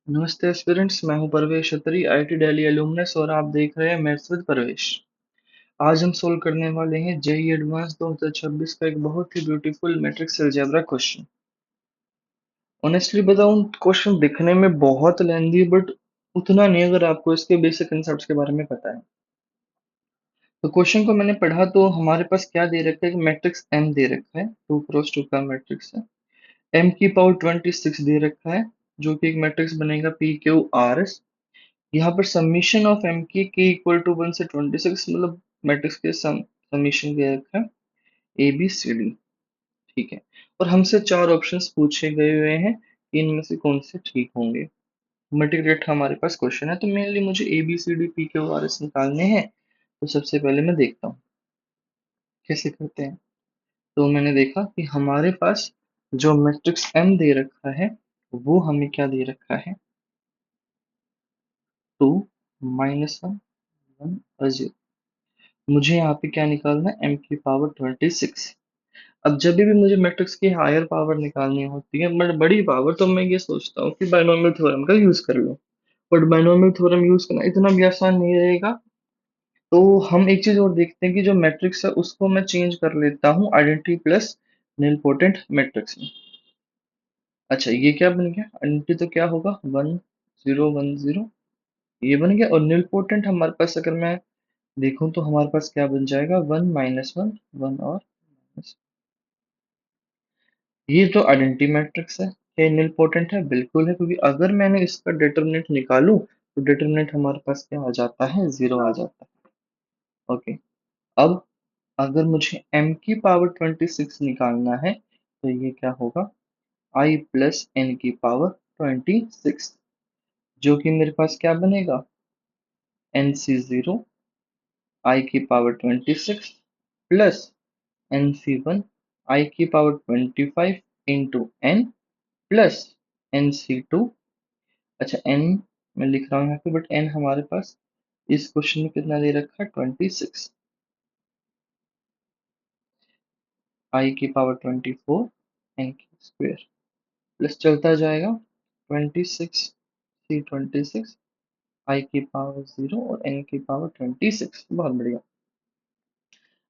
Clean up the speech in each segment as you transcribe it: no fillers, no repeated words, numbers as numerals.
नमस्ते एस्पिरेंट्स, मैं हूं परवेश अत्री, आईआईटी दिल्ली एलुमनस और आप देख रहे हैं मैथ्स विद परवेश। आज हम सोल्व करने वाले हैं जेईई एडवांस 2026 का एक बहुत ही beautiful matrix algebra question. Honestly बताऊं, क्वेश्चन दिखने में बहुत लेंथी बट उतना नहीं अगर आपको इसके बेसिक कंसेप्ट्स के बारे में पता है। तो क्वेश्चन को मैंने पढ़ा तो हमारे पास क्या दे रखा है कि मैट्रिक्स एम दे रखा है, 2 क्रॉस 2 का मैट्रिक्स है। एम की पावर 26 दे रखा है, जो कि एक मैट्रिक्स बनेगा पी क्यू आर एस। यहाँ पर समीशन ऑफ एम की के इक्वल टू 1 से 26, मतलब मैट्रिक्स के समीशन दे रखा है ए बी सी डी। ठीक है, और हमसे 4 ऑप्शंस पूछे गए हुए हैं कि इनमें से कौन से ठीक होंगे। मल्टीग्रेड हमारे पास क्वेश्चन है, तो मेनली मुझे A B C D P Q R S निकालने हैं। तो सबसे पहले मैं देखता हूँ कैसे करते हैं। तो मैंने देखा कि हमारे पास जो मैट्रिक्स एम दे रखा है वो हमें क्या दे रखा है, 2 -1 1 और 0। मुझे यहाँ पे क्या निकालना है, m की पावर 26। अब जब भी मुझे मैट्रिक्स की हायर पावर निकालनी होती है, बट बड़ी पावर, तो मैं ये सोचता हूँ कि बायनोमियल थ्योरम का यूज कर लो। बट बायनोमियल थ्योरम यूज करना इतना भी आसान नहीं रहेगा। तो हम एक चीज और देखते हैं कि जो मैट्रिक्स है उसको मैं चेंज कर लेता हूँ आइडेंटिटी प्लस निलपोटेंट मैट्रिक्स में। अच्छा, ये क्या बन गया, आइडेंटिटी तो क्या होगा, 1 0 1 0, ये बन गया। और निलपोटेंट हमारे पास अगर मैं देखूं तो हमारे पास क्या बन जाएगा, 1 -1 1 और minus। ये तो आइडेंटिटी मैट्रिक्स है। क्या ये निलपोटेंट है? बिल्कुल है, क्योंकि अगर मैंने इसका डिटरमिनेंट निकालूं तो डिटरमिनेंट हमारे पास क्या आ जाता है, 0 आ जाता है। ओके, अब अगर मुझे m की पावर 26 निकालना है तो ये क्या होगा, i प्लस n की पावर 26, जो कि मेरे पास क्या बनेगा, nc0 i की पावर 26 प्लस nc1 i की power 25 into n plus nc2। अच्छा, n मैं लिख रहा हूँ यहाँ पे, बट n हमारे पास इस क्वेश्चन में कितना दे रखा है, 26, i की पावर 24 n की स्क्वायर प्लस चलता जाएगा 26 सी 26 i की पावर 0 और n की पावर 26। बहुत बढ़िया।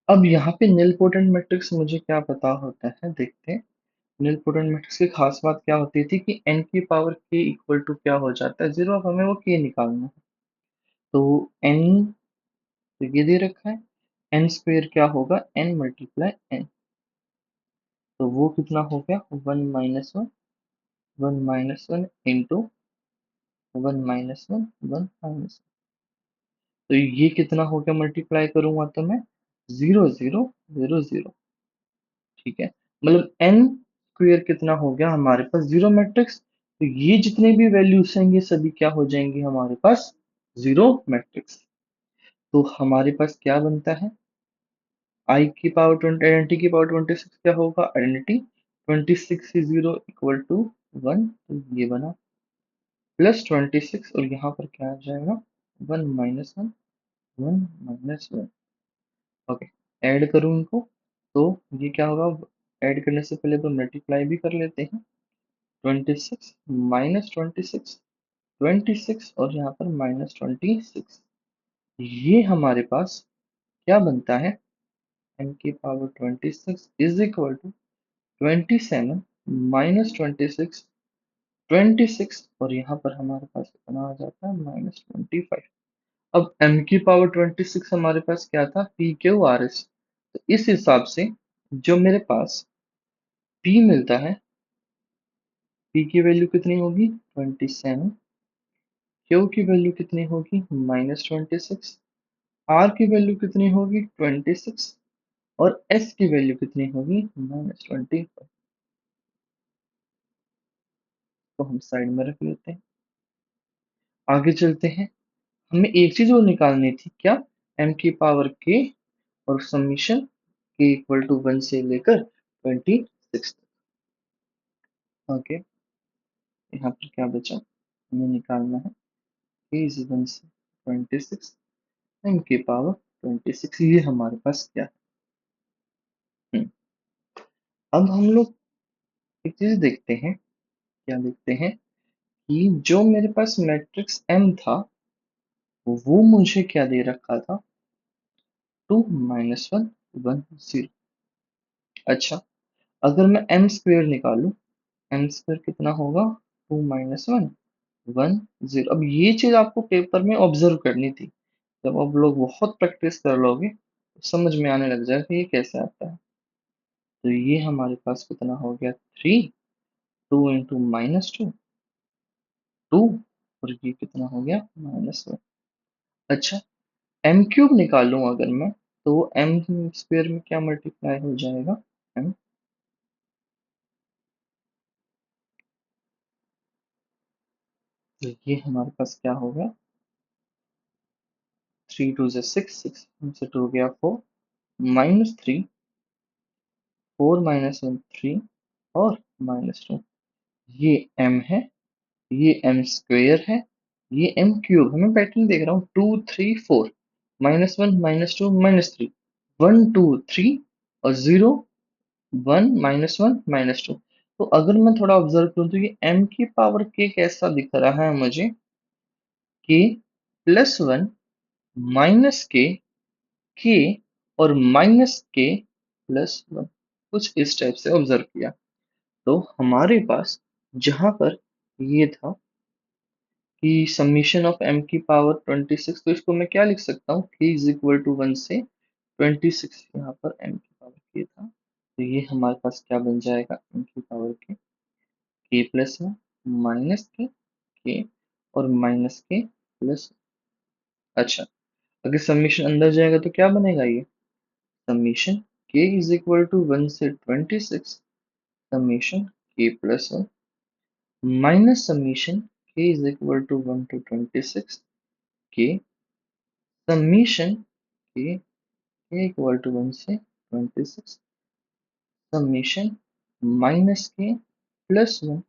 अब यहाँ पे निलपोटेंट मैट्रिक्स मुझे क्या पता होता है, देखते हैं। निलपोटेंट मैट्रिक्स की खास बात क्या होती थी कि n की पावर k इक्वल टू क्या हो जाता है, 0। अब हमें वो k निकालना है। तो n, तो ये दे रखा है, n स्क्वेयर क्या होगा, n मल्टीप्लाई n। तो वो कितना हो गया, 1 -1 1 -1 इंटू 1 -1 1 -1। तो ये कितना हो गया, मल्टीप्लाई करूंगा तो मैं 0 0 0 0। ठीक है, मतलब n स्क्वेयर कितना हो गया हमारे पास, 0 मैट्रिक्स। तो ये जितने भी वैल्यूज हैं ये सभी क्या हो जाएंगे हमारे पास, 0 मैट्रिक्स। तो हमारे पास क्या बनता है, आई की पावर 20, आइडेंटिटी की पावर 26 क्या होगा, आइडेंटिटी 26 से 0 इक्वल टू 1, तो ये बना प्लस 26, और यहाँ पर क्या आ जाएगा, 1 -1 1 -1। ओके, ऐड करूँ इनको तो ये क्या होगा, ऐड करने से पहले तो मल्टीप्लाई भी कर लेते हैं। 26 -26 26 और यहाँ पर -26, ये हमारे पास क्या बनता है, m की पावर 26 इज इक्वल टू 27 -26 26, और यहाँ पर हमारे पास कितना आ जाता है, -25। अब m की पावर 26 हमारे पास क्या था, पी क्यू आर एस। तो इस हिसाब से जो मेरे पास p मिलता है, p की वैल्यू कितनी होगी, 27, q की वैल्यू कितनी होगी, -26, r की वैल्यू कितनी होगी, 26, और s की वैल्यू कितनी होगी, -25। तो हम साइड में रख लेते हैं, आगे चलते हैं। हमें एक चीज और निकालनी थी, क्या, m की पावर k और समीशन k इक्वल टू 1 से लेकर 26 तक। ओके, यहाँ पर क्या बचा, हमें निकालना है k इज 1 से 26, m की पावर 26, ये हमारे पास क्या है। अब हम लोग एक चीज देखते हैं, क्या देखते हैं कि जो मेरे पास मैट्रिक्स एम था वो मुझे क्या दे रखा था, 2 - 1 1 0। अच्छा, अगर मैं एम स्क्वेयर निकालूं, एम स्क्वेयर कितना होगा, 2 - 1 1 0। अब ये चीज आपको पेपर में ऑब्जर्व करनी थी। जब आप लोग बहुत प्रैक्टिस कर लोगे तो समझ में आने लग जाएगा कि ये कैसे आता है। तो ये हमारे पास कितना हो गया, 3, 2 × -2 2, और ये कितना हो गया, -1। अच्छा, एम क्यूब निकालूं अगर मैं, तो एम स्क्वेयर में क्या मल्टीप्लाई हो जाएगा, एम। तो ये हमारे पास क्या हो गया, 3 × 2 = 6, 6 हमसे 2 गया 4, -3, 4 - 1 3, और -2। ये m है, ये m स्क्वेयर है, ये m क्यूब है। मैं पैटर्न देख रहा हूँ, 2 3 4, -1 -2 -3, 1 2 3, और 0 1 -1 -2। तो अगर मैं थोड़ा ऑब्जर्व करूँ तो ये m की पावर k कैसा दिख रहा है मुझे, k +1 -k, k और -k +1, कुछ इस टाइप से ऑब्जर्व किया। तो हमारे पास जहां पर ये था कि समीशन ऑफ m की पावर 26, तो इसको मैं क्या लिख सकता हूँ, k = 1 से 26, यहाँ पर m की पावर k था, तो ये हमारे पास क्या बन जाएगा, m की पावर k +1 -k, k और -k+। अच्छा, अगर समीशन अंदर जाएगा तो क्या बनेगा, ये समीशन k = 1 से 26, summation k +1 minus summation k = 1 to 26, k summation k = 1 से 26, समीशन -k +1,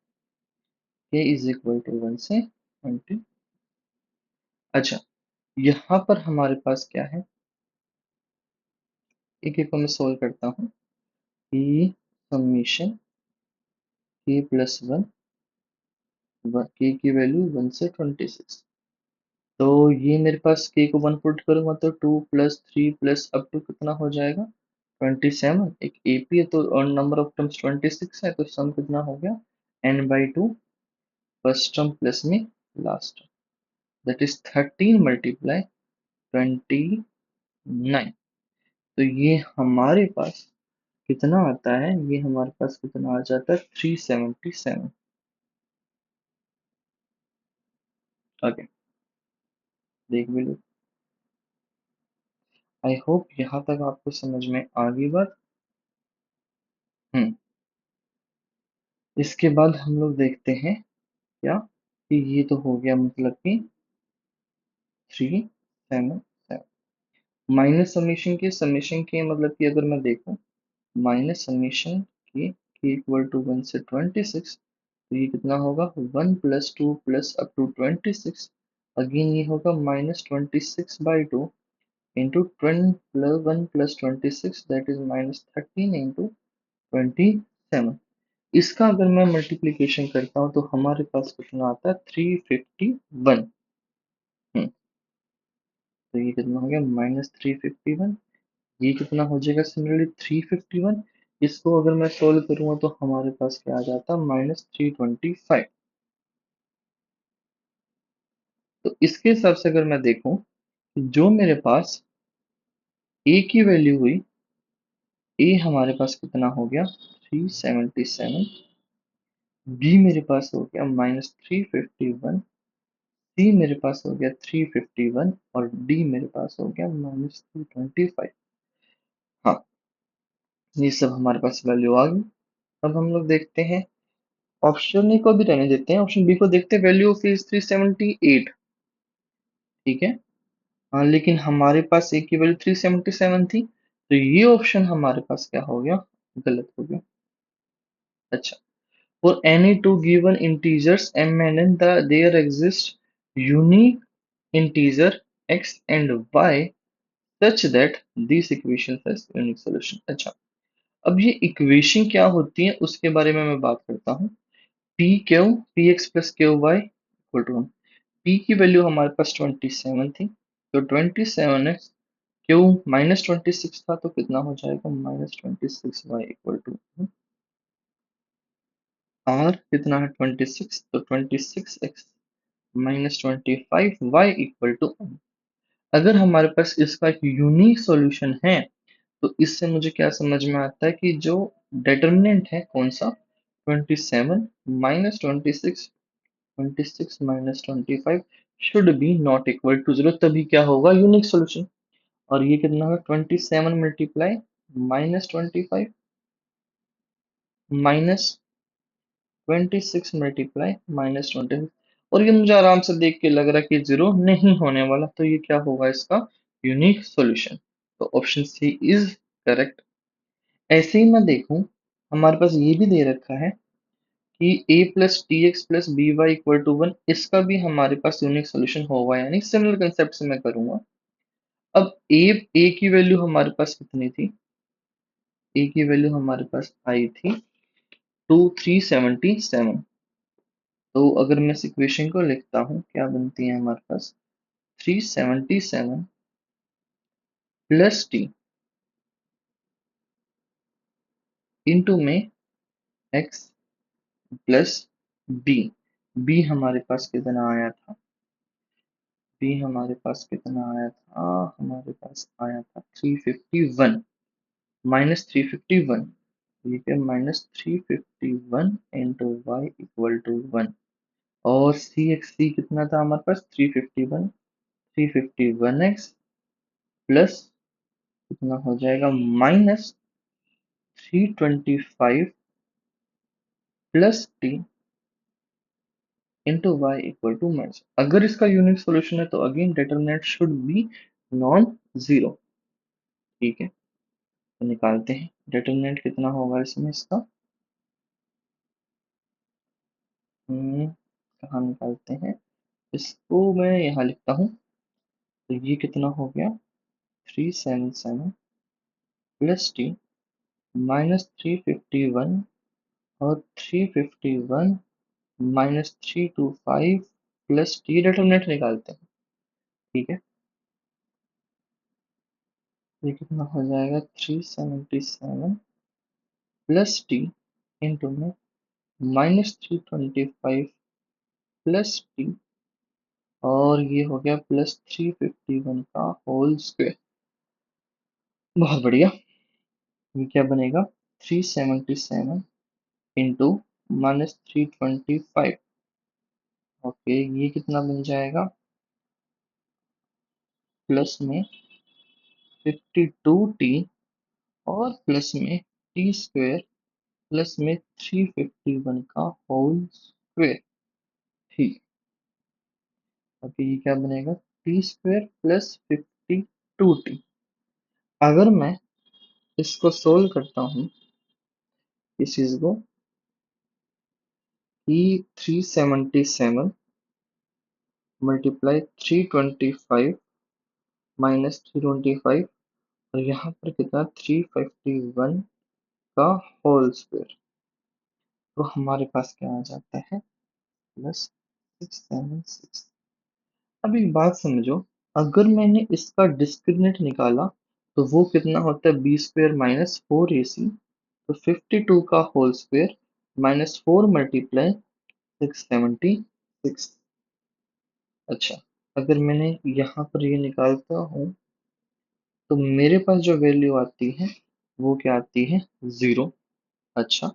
k = 1 से 20। अच्छा, यहाँ पर हमारे पास क्या है, एक एक को मैं सोल्व करता हूँ, कि समीशन k +1, k की वैल्यू 1 से 26, तो ये मेरे पास k को 1 पुट करूंगा तो 2 + 3 + अप टू कितना हो जाएगा, 27। एक AP है तो नंबर ऑफ टर्म्स 26 है, तो सम कितना हो गया, n/2, फर्स्ट टर्म प्लस में लास्ट टर्म, दैट इज 13 × 29। तो ये हमारे पास कितना आता है, ये हमारे पास कितना आ जाता है, 377। ओके, देख भी लो। आई होप यहाँ तक आपको समझ में आ गई बात। हम्म, इसके बाद हम लोग देखते हैं क्या, कि ये तो हो गया मतलब कि 377 माइनस समीशन के मतलब कि अगर मैं देखूं, माइनस समीशन के =1 से 26, तो ये कितना होगा, 1 + 2 + अप टू 26, अगेन ये होगा -26/2 इंटू 1 + 26, दैट इज -13 इंटू 27। इसका अगर मैं मल्टीप्लीकेशन करता हूँ तो हमारे पास कितना आता है, 351। तो ये कितना हो गया, -351। ये कितना हो जाएगा, सिमिलरली 351। इसको अगर मैं सोल्व करूंगा तो हमारे पास क्या आ जाता है, -325। तो इसके हिसाब से अगर मैं देखूं, जो मेरे पास a की वैल्यू हुई, a हमारे पास कितना हो गया, 377, b मेरे पास हो गया -351, c मेरे पास हो गया 351, और d मेरे पास हो गया -325। हाँ, ये सब हमारे पास वैल्यू आ गई। अब हम लोग देखते हैं, ऑप्शन ए को भी रहने देते हैं, ऑप्शन बी को देखते हैं, वैल्यू ऑफ इज 378। ठीक है, हाँ, लेकिन हमारे पास ए की वैल्यू 377 थी, तो ये ऑप्शन हमारे पास क्या हो गया, गलत हो गया। अच्छा, for any two given integers m and n, there exist unique integer x and y such that this equation has unique solution। अच्छा, अब ये इक्वेशन क्या होती है उसके बारे में मैं बात करता हूँ। P Q P X plus Q Y equal to 1। P की वैल्यू हमारे पास 27 थी, तो 27 एक्स क्यू -26 था, तो कितना हो जाएगा -26 वाई इक्वल टू आर कितना है 26, तो 26 एक्स -25 वाई इक्वल टू। अगर हमारे पास इसका एक यूनिक सॉल्यूशन है तो इससे मुझे क्या समझ में आता है कि जो डिटर्मिनेंट है कौन सा 27 -26, 26 -25 should be not equal to 0, तभी क्या होगा यूनिक सॉल्यूशन। और ये कितना होगा 27 मल्टीप्लाई -25 -26 मल्टीप्लाई -26, और ये मुझे आराम से देख के लग रहा है कि जीरो नहीं होने वाला, तो ये क्या होगा इसका यूनिक सॉल्यूशन। तो ऑप्शन सी इज करेक्ट। ऐसे ही मैं देखूं, हमारे पास ये भी दे रखा है कि a plus T X plus B Y equal to 1, इसका भी हमारे पास यूनिक सोल्यूशन होगा, यानी सिमिलर कंसेप्ट से मैं करूंगा। अब a की वैल्यू हमारे पास कितनी थी, a की वैल्यू हमारे पास आई थी 377। तो अगर मैं इस इक्वेशन को लिखता हूँ, क्या बनती है हमारे पास 377 प्लस टी इंटू में एक्स प्लस बी। बी हमारे पास कितना आया था, बी हमारे पास कितना आया था, हमारे पास आया था 351 -351, ठीक है, -351 इंटू वाई इक्वल टू 1। और सी एक्स सी कितना था हमारे पास 351, 351 एक्स प्लस कितना हो जाएगा -325 plus T into Y equal to minus. अगर इसका यूनिक सॉल्यूशन है तो again determinant should be non zero. ठीक है, तो निकालते हैं डिटरमिनेंट कितना होगा इसमें इसका। कहाँ निकालते हैं इसको, मैं यहाँ लिखता हूँ। तो ये कितना हो गया 377 प्लस टी -351 और 351 -325 प्लस टी, डिटरमिनेंट निकालते हैं। ठीक है, ये कितना हो जाएगा 377 प्लस टी इंटू में -325 प्लस टी, और ये हो गया +351 का होल स्क्वायर। बहुत बढ़िया। ये क्या बनेगा 377 इंटू -325। ओके, ये कितना बन जाएगा प्लस में 52t और प्लस में टी स्क्वायर प्लस में 351 का होल स्क्वायर। ठीक, ओके, ये क्या बनेगा टी स्क्वायर प्लस 52t। अगर मैं इसको सोल्व करता हूँ इस चीज को, कि 377 मल्टीप्लाई 325 -325, और यहाँ पर कितना 351 का होल स्क्वायर, तो हमारे पास क्या आ जाता है +676। अब एक बात समझो, अगर मैंने इसका डिस्क्रिमिनेंट निकाला तो वो कितना होता है b² -4ac, तो 52 का होल स्क्वायर -4 मल्टीप्लाई 676। अच्छा, अगर मैंने यहाँ पर ये निकालता हूँ तो मेरे पास जो वैल्यू आती है वो क्या आती है 0। अच्छा,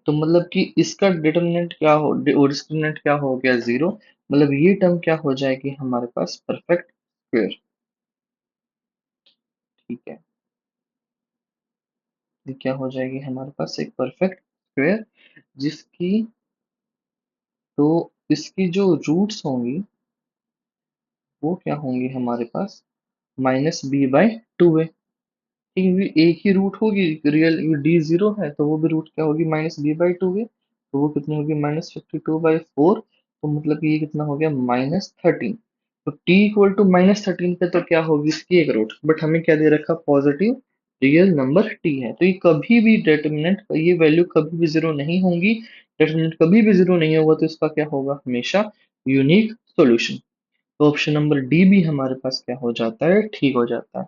तो मतलब कि इसका डिटरमिनेंट क्या हो, डिस्क्रिमिनेंट क्या हो गया 0, मतलब ये टर्म क्या हो जाएगी हमारे पास परफेक्ट स्क्वायर। ठीक है, ये क्या हो जाएगी हमारे पास एक परफेक्ट स्क्वायर, जिसकी तो इसकी जो रूट्स होंगी वो क्या होंगी हमारे पास -b/2 है। क्योंकि एक ही रूट होगी, रियल डी जीरो है तो वो भी रूट क्या होगी -b/2 है, तो वो कितनी होगी -52/4, तो मतलब कि ये कितना हो गया -13। तो t इक्वल टू -13 पे तो क्या होगी इसकी एक रूट, बट हमें क्या दे रखा पॉजिटिव रियल नंबर टी है। तो ये कभी भी डिटर्मिनेंट, ये वैल्यू कभी भी जीरो नहीं होंगी, डिटर्मिनेंट कभी भी जीरो नहीं होगा, तो इसका क्या होगा, हमेशा यूनिक सॉल्यूशन। तो ऑप्शन नंबर डी भी हमारे पास क्या हो जाता है, ठीक हो जाता है।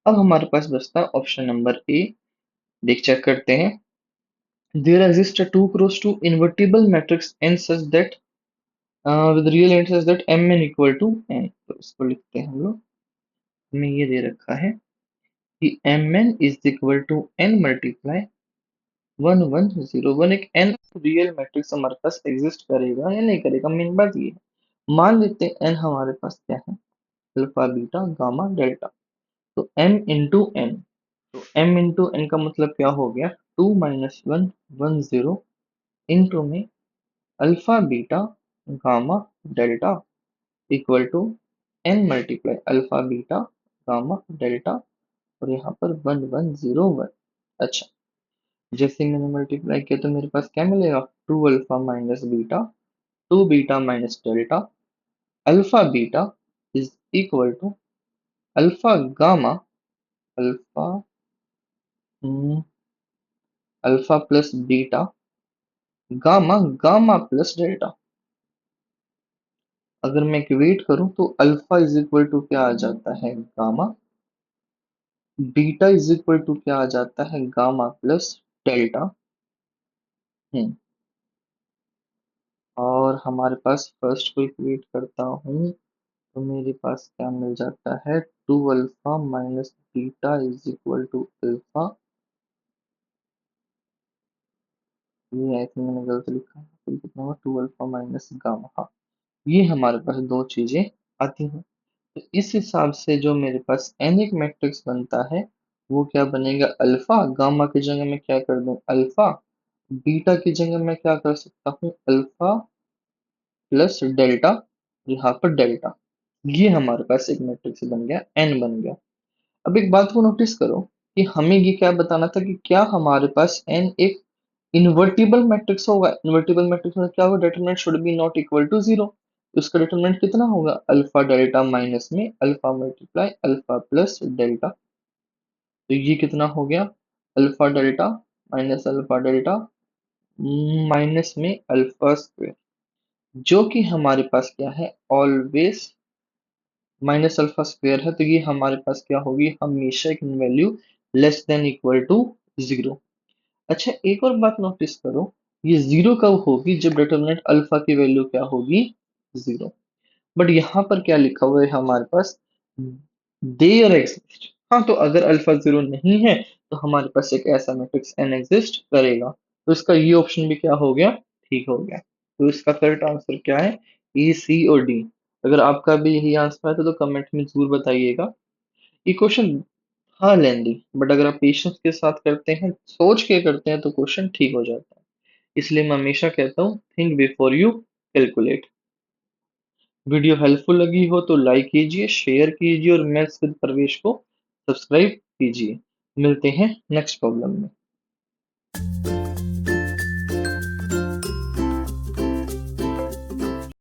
अब हमारे पास बचता है ऑप्शन नंबर ए। देख चेक करते हैं। There exist a 2 cross 2 invertible matrix n such that with real and such that mn equal to n। तो इसको लिखते हैं हम लोग। हमें ये दे रखा है कि mn is equal to n multiply 1 1 0 1। एक n रियल मैट्रिक्स हमारे पास एग्जिस्ट करेगा या नहीं करेगा, मेन बात ये है। मान लेते हैं n हमारे पास क्या है, अल्फा बीटा गामा डेल्टा। तो m इंटू n, तो m इंटू n का मतलब क्या हो गया, 2 - 1 1 0 इंटू में alpha beta gamma delta equal to n multiply alpha beta gamma delta, और यहाँ पर 1 1 0 1। अच्छा, जैसे मैंने मल्टीप्लाई किया तो मेरे पास क्या मिलेगा, 2 alpha minus beta, 2 beta minus delta, alpha beta is equal to alpha gamma, alpha alpha plus beta gamma, gamma plus delta. अगर मैं इक्वेट करूं तो अल्फा इज इक्वल टू क्या आ जाता है, gamma, beta is equal to क्या आ जाता है, गामा प्लस डेल्टा। हम्म और हमारे पास फर्स्ट को इक्वेट करता हूँ तो मेरे पास क्या मिल जाता है, 2 alpha minus beta is equal to alpha. ये आई थिंक मैंने गलत लिखा है, तो कितना हुआ, 2 अल्फा माइनस गामा। हाँ, ये हमारे पास दो चीजें आती हैं। तो इस हिसाब से जो मेरे पास n एक मैट्रिक्स बनता है, वो क्या बनेगा, अल्फा, गामा की जगह मैं क्या कर दूं, अल्फा, बीटा की जगह मैं क्या कर सकता हूँ, अल्फा प्लस डेल्टा, यहाँ पर डेल्टा। ये हमारे पास एक मैट्रिक्स बन गया, n बन गया। अब एक बात को नोटिस करो कि हमें ये क्या बताना था कि क्या हमारे पास n एक इन्वर्टिबल मैट्रिक्स होगा। इन्वर्टिबल मैट्रिक्स में क्या होगा, determinant should be not equal to zero. तो इसका डिटरमिनेंट कितना होगा, अल्फा डेल्टा माइनस में alpha multiply alpha plus delta. तो ये कितना हो गया, alpha delta minus alpha delta minus में अल्फा स्क्वायर, जो कि हमारे पास क्या है, ऑलवेज माइनस अल्फा स्क्वायर है। तो ये हमारे पास क्या होगी, हमेशा एक value less than equal to zero. अच्छा, एक और बात नोटिस करो, ये जीरो कब होगी, जब डिटरमिनेंट अल्फा की वैल्यू क्या होगी, जीरो। बट यहाँ पर क्या लिखा हुआ है हमारे पास, देयर एग्जिस्ट। हाँ, तो अगर अल्फा जीरो नहीं है तो हमारे पास एक ऐसा मैट्रिक्स एन एग्जिस्ट करेगा। तो इसका ये ऑप्शन भी क्या हो गया, ठीक हो गया। तो इसका करेक्ट आंसर क्या है, ए सी और डी। अगर आपका भी यही आंसर है तो कमेंट में जरूर बताइएगा। ये क्वेश्चन हाँ लेंदी, बट अगर आप पेशेंस के साथ करते हैं, सोच के करते हैं, तो क्वेश्चन ठीक हो जाता है। इसलिए मैं हमेशा कहता हूँ, think before you calculate. Video helpful लगी हो तो लाइक कीजिए, शेयर कीजिए और मैथ्स विद प्रवेश को सब्सक्राइब कीजिए। मिलते हैं नेक्स्ट प्रॉब्लम में।